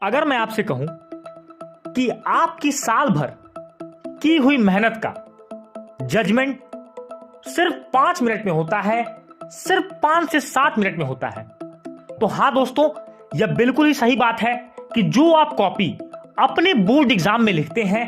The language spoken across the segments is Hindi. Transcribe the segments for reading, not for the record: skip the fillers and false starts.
अगर मैं आपसे कहूं कि आपकी साल भर की हुई मेहनत का जजमेंट सिर्फ 5 मिनट में होता है, सिर्फ 5 से 7 मिनट में होता है, तो हां दोस्तों, यह बिल्कुल ही सही बात है कि जो आप कॉपी अपने बोर्ड एग्जाम में लिखते हैं,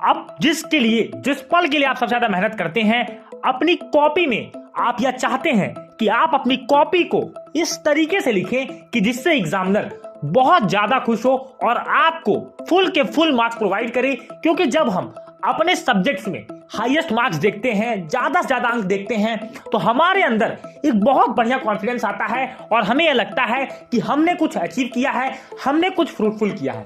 अब जिस पल के लिए आप सबसे ज्यादा मेहनत करते हैं, अपनी कॉपी में आप यह चाहते हैं कि आप अपनी कॉपी को इस तरीके से लिखें कि जिससे एग्जामिनर बहुत ज्यादा खुश हो और आपको फुल के फुल मार्क्स प्रोवाइड करे। क्योंकि जब हम अपने सब्जेक्ट्स में हाईएस्ट मार्क्स देखते हैं, ज्यादा से ज्यादा अंक देखते हैं, तो हमारे अंदर एक बहुत बढ़िया कॉन्फिडेंस आता है और हमें यह लगता है कि हमने कुछ अचीव किया है, हमने कुछ फ्रूटफुल किया है।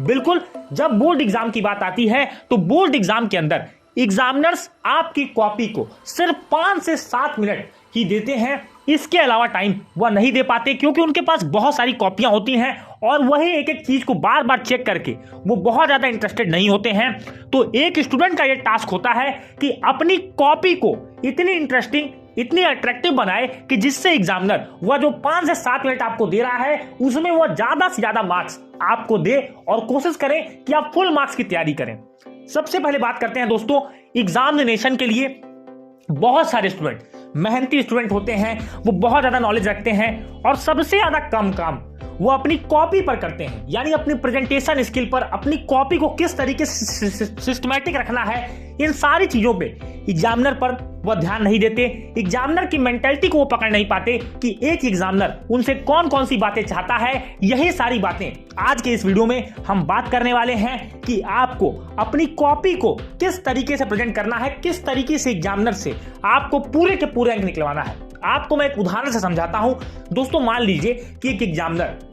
बिल्कुल, जब बोर्ड एग्जाम की बात आती है तो बोर्ड एग्जाम के अंदर एग्जामिनर्स आपकी कॉपी को सिर्फ 5 से 7 मिनट ही देते हैं। इसके अलावा टाइम वह नहीं दे पाते, क्योंकि उनके पास बहुत सारी कॉपियां होती हैं और वही एक एक चीज को बार बार चेक करके वो बहुत ज्यादा इंटरेस्टेड नहीं होते हैं। तो एक स्टूडेंट का यह टास्क होता है कि अपनी कॉपी को इतनी इंटरेस्टिंग, इतनी अट्रैक्टिव बनाए कि जिससे एग्जामिनर वह जो 5 से 7 मिनट आपको दे रहा है उसमें वह ज्यादा से ज्यादा मार्क्स आपको दे और कोशिश करें कि आप फुल मार्क्स की तैयारी करें। सबसे पहले बात करते हैं दोस्तों, एग्जामिनेशन के लिए बहुत सारे स्टूडेंट मेहनती स्टूडेंट होते हैं, वो बहुत ज्यादा नॉलेज रखते हैं और सबसे ज्यादा कम काम वो अपनी कॉपी पर करते हैं, यानी अपनी प्रेजेंटेशन स्किल पर, अपनी कॉपी को किस तरीके से सिस्टमैटिक रखना है, इन सारी चीजों पे एग्जामिनर पर वह ध्यान नहीं देते। एग्जामिनर की मेंटालिटी को वो पकड़ नहीं पाते कि एक एग्जामिनर उनसे कौन कौन सी बातें चाहता है। यही सारी बातें आज के इस वीडियो में हम बात करने वाले हैं कि आपको अपनी कॉपी को किस तरीके से प्रेजेंट करना है, किस तरीके से एग्जामिनर से आपको पूरे के पूरे अंक निकलवाना है। आपको मैं एक उदाहरण से समझाता हूं दोस्तों। मान लीजिए कि एक एग्जामिनर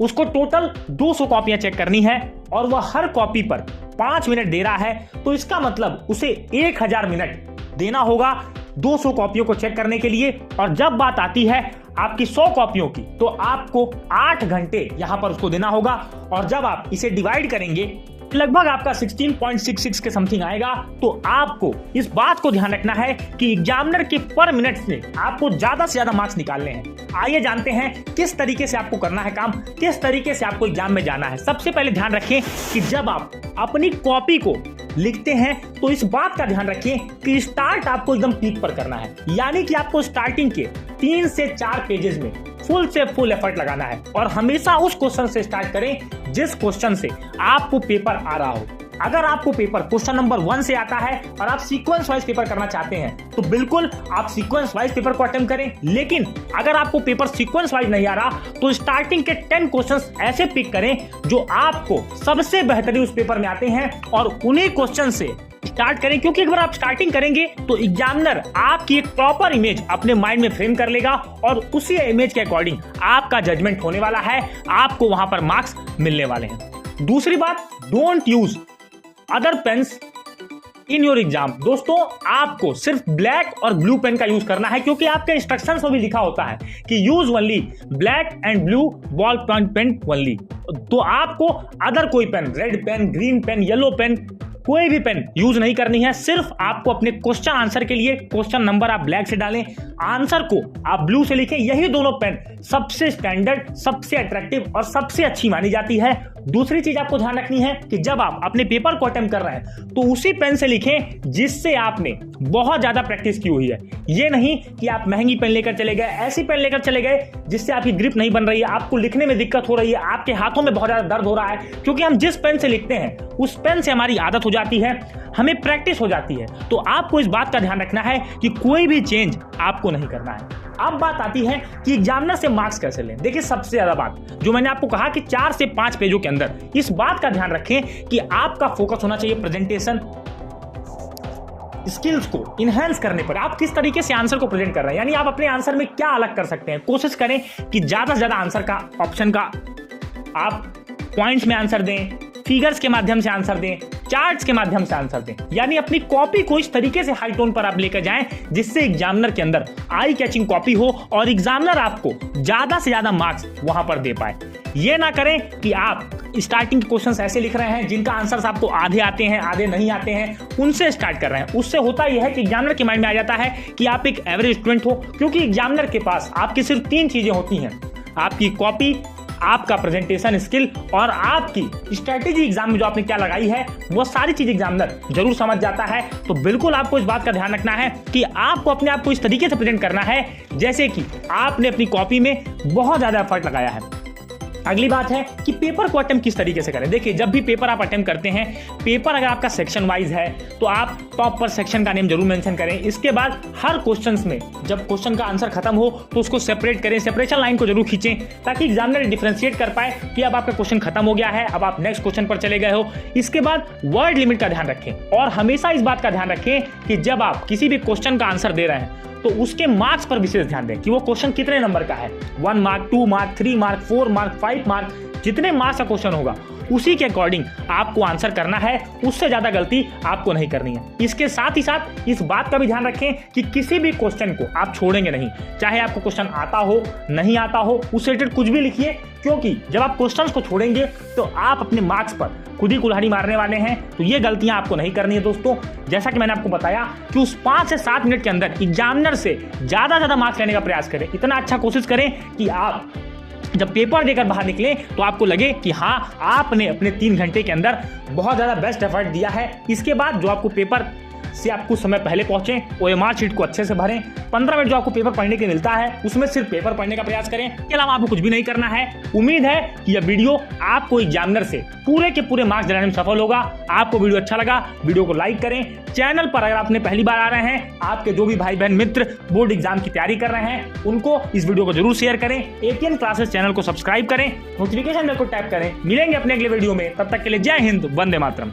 उसको टोटल 200 कॉपियां चेक करनी है और वह हर कॉपी पर 5 मिनट दे रहा है, तो इसका मतलब उसे 1000 मिनट देना होगा 200 कॉपियों को चेक करने के लिए। और जब बात आती है आपकी 100 कॉपियों की, तो आपको 8 घंटे यहां पर उसको देना होगा। और जब आप इसे डिवाइड करेंगे लगभग आपका 16.66 के समथिंग आएगा। तो आपको इस बात को ध्यान रखना है कि एग्जामिनर के पर मिनट में आपको ज्यादा से ज्यादा मार्क्स निकालने हैं। आइए जानते हैं किस तरीके से आपको करना है काम, किस तरीके से आपको एग्जाम में जाना है। सबसे पहले ध्यान रखें कि जब आप अपनी कॉपी को लिखते हैं तो इस बात का ध्यान रखें कि स्टार्ट आपको एकदम पीक पर करना है, यानी कि आपको स्टार्टिंग के 3 से 4 पेजेस में फुल से फुल एफर्ट लगाना है और हमेशा उस क्वेश्चन से स्टार्ट करें जिस क्वेश्चन से आपको पेपर आ रहा हो। अगर आपको पेपर क्वेश्चन नंबर 1 से आता है और आप सीक्वेंस वाइज पेपर करना चाहते हैं तो बिल्कुल आप सीक्वेंस वाइज पेपर को अटेम्प्ट करें। लेकिन अगर आपको पेपर सीक्वेंस वाइज नहीं आ रहा तो स्टार्टिंग के 10 क्वेश्चंस ऐसे पिक करें जो आपको सबसे बेहतरीन उस पेपर में आते हैं और उन्हीं क्वेश्चन से स्टार्ट करें। क्योंकि एक बार आप स्टार्टिंग करेंगे तो एग्जामिनर आपकी एक प्रॉपर इमेज अपने माइंड में फ्रेम कर लेगा और उसी इमेज के अकॉर्डिंग आपका जजमेंट होने वाला है, आपको वहां पर मार्क्स मिलने वाले हैं। दूसरी बात, don't use other pens in your exam. दोस्तों, आपको सिर्फ ब्लैक और ब्लू पेन का यूज करना है, क्योंकि आपके इंस्ट्रक्शंस में भी लिखा होता है कि use only black and blue ball point pen only. तो आपको अदर कोई pen, red pen, green pen, yellow pen, कोई भी पेन यूज नहीं करनी है। सिर्फ आपको अपने क्वेश्चन आंसर के लिए क्वेश्चन नंबर आप ब्लैक से डालें, आंसर को आप ब्लू से लिखें। यही दोनों पेन सबसे स्टैंडर्ड, सबसे अट्रैक्टिव और सबसे अच्छी मानी जाती है। दूसरी चीज आपको ध्यान रखनी है कि जब आप अपने पेपर को अटेम्प्ट कर रहे हैं तो उसी पेन से लिखें जिससे आपने बहुत ज्यादा प्रैक्टिस की हुई है। ये नहीं कि आप महंगी पेन लेकर चले गए, ऐसी पेन लेकर चले गए जिससे आपकी ग्रिप नहीं बन रही है, आपको लिखने में दिक्कत हो रही है, आपके हाथों में बहुत ज्यादा दर्द हो रहा है। क्योंकि हम जिस पेन से लिखते हैं उस पेन से हमारी आदत हो जाती है, हमें प्रैक्टिस हो जाती है। तो आपको इस बात का ध्यान रखना है कि कोई भी चेंज आपको नहीं करना है। अब बात आती है कि एग्जामिनर से मार्क्स कैसे लें। देखिए, सबसे ज्यादा बात जो मैंने आपको कहा कि 4 से 5 पेजों के अंदर, इस बात का ध्यान रखें कि आपका फोकस होना चाहिए प्रेजेंटेशन स्किल्स को इनहेंस करने पर। आप किस तरीके से आंसर को प्रेजेंट कर रहे हैं, यानी आप अपने आंसर में क्या अलग कर सकते हैं। कोशिश करें कि ज्यादा से ज्यादा आंसर का ऑप्शन का आप पॉइंट्स में आंसर दें, फिगर्स के माध्यम से आंसर दें, चार्ट्स के माध्यम से आंसर दें। यानी अपनी कॉपी को इस तरीके से हाई टोन पर आप लेकर जाएं जिससे एग्जामिनर के अंदर आई कैचिंग कॉपी हो और एग्जामिनर आपको ज्यादा से ज्यादा मार्क्स वहां पर दे पाए। ये ना करें कि आप स्टार्टिंग के क्वेश्चंस ऐसे लिख रहे हैं जिनका आंसर्स आपको आधे आते हैं, आधे नहीं आते हैं, उनसे स्टार्ट कर रहे हैं। उससे होता यह है कि एग्जामिनर के माइंड में आ जाता है कि आप एक एवरेज स्टूडेंट हो। क्योंकि एग्जामिनर के पास आपकी सिर्फ 3 चीजें होती हैं, आपकी कॉपी, आपका प्रेजेंटेशन स्किल और आपकी स्ट्रेटेजी एग्जाम में जो आपने क्या लगाई है वो सारी चीज एग्जामिनर जरूर समझ जाता है। तो बिल्कुल आपको इस बात का ध्यान रखना है कि आपको अपने आप को इस तरीके से प्रेजेंट करना है जैसे कि आपने अपनी कॉपी में बहुत ज्यादा एफर्ट लगाया है। अगली बात है कि पेपर को अटेम्प्ट किस तरीके से करें। देखिए, जब भी पेपर आप अटेम्प्ट करते हैं, पेपर अगर आपका सेक्शन वाइज है तो आप टॉप पर सेक्शन का नेम जरूर मेंशन करें। इसके बाद हर क्वेश्चंस में जब क्वेश्चन का आंसर खत्म हो तो उसको सेपरेट करें, सेपरेशन लाइन को जरूर खींचें ताकि एग्जामिनर डिफरेंशिएट कर पाए कि अब आपका क्वेश्चन खत्म हो गया है, अब आप नेक्स्ट क्वेश्चन पर चले गए हो। इसके बाद वर्ड लिमिट का ध्यान रखें और हमेशा इस बात का ध्यान रखें कि जब आप किसी भी क्वेश्चन का आंसर दे रहे हैं तो उसके मार्क्स पर विशेष ध्यान दें कि वो क्वेश्चन कितने नंबर का है, 1 mark, 2 mark, 3 mark, 4 mark, 5 mark, जितने मार्क्स का क्वेश्चन होगा उसी के अकॉर्डिंग आपको आंसर करना है, उससे ज्यादा गलती आपको नहीं करनी है। इसके साथ ही साथ इस बात का भी ध्यान रखें कि किसी भी क्वेश्चन को आप छोड़ेंगे नहीं, चाहे आपको क्वेश्चन आता हो नहीं आता हो, उससे रिलेटेड कुछ भी लिखिए, क्योंकि जब आप क्वेश्चंस को छोड़ेंगे तो आप अपने मार्क्स पर खुद ही कुल्हाड़ी मारने वाले हैं। तो ये गलतियां आपको नहीं करनी है दोस्तों। जैसा कि मैंने आपको बताया कि उस 5 से 7 मिनट के अंदर एग्जामिनर से ज्यादा मार्क्स लेने का प्रयास करें, इतना अच्छा कोशिश करें कि आप जब पेपर देकर बाहर निकले तो आपको लगे कि हाँ, आपने अपने 3 घंटे के अंदर बहुत ज़्यादा बेस्ट एफर्ट दिया है। इसके बाद जो आपको पेपर से आप कुछ समय पहले पहुंचे, OMR शीट को अच्छे से भरें। 15 मिनट जो आपको पेपर पढ़ने के मिलता है उसमें सिर्फ पेपर पढ़ने का प्रयास करें, इसके अलावा आपको कुछ भी नहीं करना है। उम्मीद है कि यह वीडियो आपको एग्जामिनर से पूरे के पूरे मार्क्स दिलाने में सफल होगा। आपको वीडियो अच्छा लगा, वीडियो को लाइक करें। चैनल पर अगर आपने पहली बार आ रहे हैं, आपके जो भी भाई बहन मित्र बोर्ड एग्जाम की तैयारी कर रहे हैं, उनको इस वीडियो को जरूर शेयर करें। APN क्लासेस चैनल को सब्सक्राइब करें, नोटिफिकेशन बेल को टैप करें। मिलेंगे अपने अगले वीडियो में, तब तक के लिए जय हिंद, वंदे मातरम।